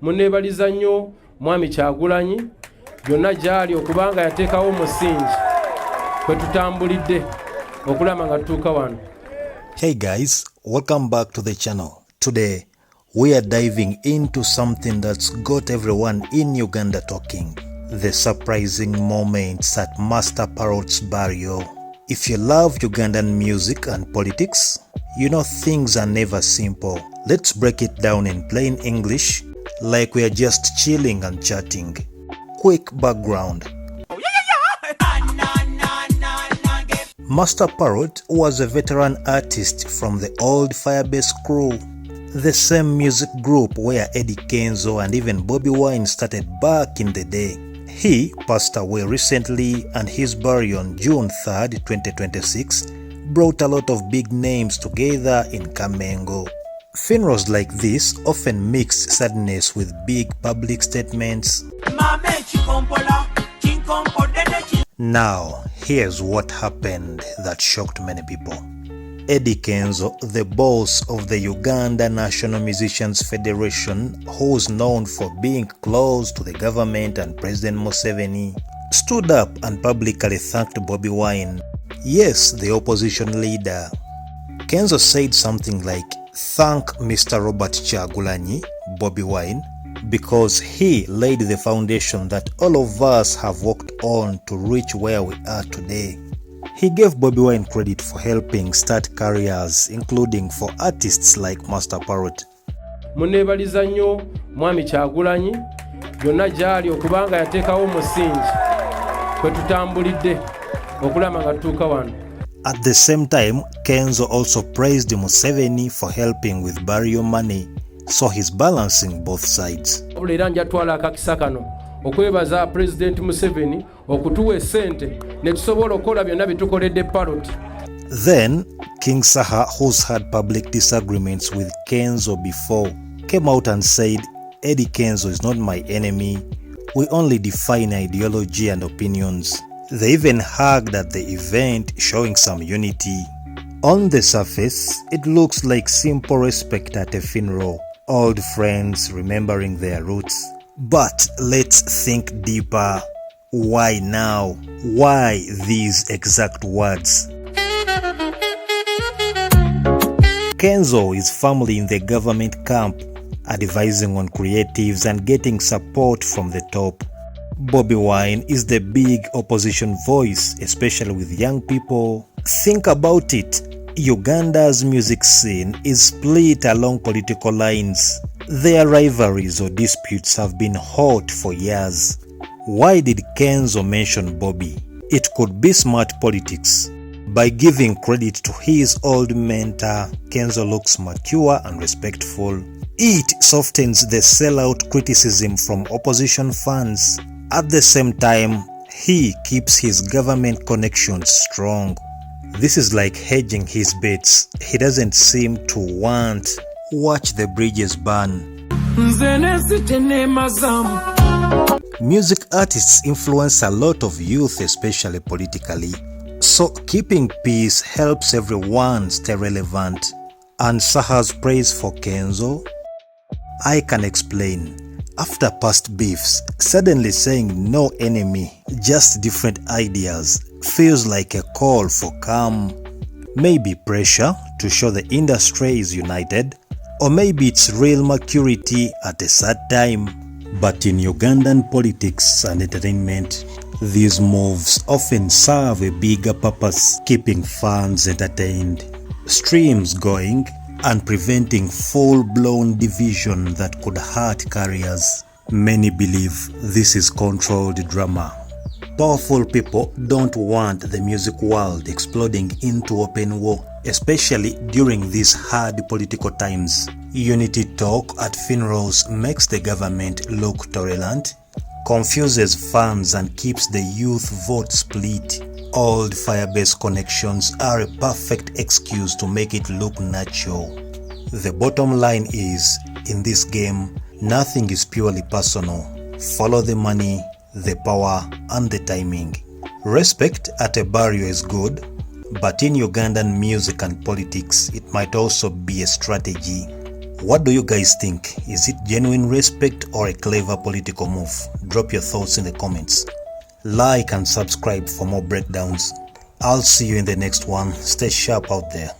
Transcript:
Munneebaliza nnyo Mwami Kyagulanyi byonna gy'ali okubanga yateekawo omusingi kwe tutambulidde okulama nga tutuuka wano. Hey guys, welcome back to the channel. Today we are diving into something that's got everyone in Uganda talking. The surprising moments at Master Parrot'S burial. If you love Ugandan music and politics, you know things are never simple. Let's break it down in plain English, like we are just chilling and chatting. Quick background. Master Parrot was a veteran artist from the old Firebase crew, the same music group where Eddy Kenzo and even Bobi started back in the day. He passed away recently, and his burial on June 3rd, 2026 brought a lot of big names together in Kamengo. Funerals like this often mix sadness with big public statements. Now, here's what happened that shocked many people. Eddy Kenzo, the boss of the Uganda National Musicians Federation, who's known for being close to the government and President Museveni, stood up and publicly thanked Bobi Wine. Yes, the opposition leader. Kenzo said something like, "Thank Mr. Robert Kyagulanyi, Bobi Wine, because he laid the foundation that all of us have worked on to reach where we are today." He gave Bobi Wine credit for helping start careers, including for artists like Master Parrot. Munneebaliza nnyo Mwami Kyagulanyi byonna gy'ali okubanga yateekawo omusingi kwe tutambulidde okulama nga tutuuka wano. At the same time, Kenzo also praised Museveni for helping with burial money, so he's balancing both sides. Era njatwala akakisa kano okwebaza President Museveni okutuwa essente ne tusobola okukola byonna bitukoledde Parrot. Then, King Saha, who's had public disagreements with Kenzo before, came out and said, "Eddy Kenzo is not my enemy. We only define ideology and opinions." They even hugged at the event, showing some unity. On the surface, it looks like simple respect at a funeral, old friends remembering their roots. But let's think deeper. Why now? Why these exact words? Kenzo is firmly in the government camp, advising on creatives and getting support from the top. Bobi Wine is the big opposition voice, especially with young people. Think about it. Uganda's music scene is split along political lines. Their rivalries or disputes have been hot for years. Why did Kenzo mention Bobi? It could be smart politics. By giving credit to his old mentor, Kenzo looks mature and respectful. It softens the sellout criticism from opposition fans. At the same time, he keeps his government connections strong. This is like hedging his bets. He doesn't seem to want watch the bridges burn. Music artists influence a lot of youth, especially politically. So keeping peace helps everyone stay relevant. And Saha's praise for Kenzo? I can explain. After past beefs, suddenly saying no enemy, just different ideas, feels like a call for calm. Maybe pressure to show the industry is united, or maybe it's real maturity at a sad time. But in Ugandan politics and entertainment, these moves often serve a bigger purpose, keeping fans entertained, streams going, and preventing full-blown division that could hurt careers. Many believe this is controlled drama. Powerful people don't want the music world exploding into open war, especially during these hard political times. Unity talk at funerals makes the government look tolerant, confuses fans, and keeps the youth vote split. Old Firebase connections are a perfect excuse to make it look natural. The bottom line is, in this game, nothing is purely personal. Follow the money, the power, and the timing. Respect at a burial is good, but in Ugandan music and politics, it might also be a strategy. What do you guys think? Is it genuine respect or a clever political move? Drop your thoughts in the comments. Like and subscribe for more breakdowns. I'll see you in the next one. Stay sharp out there.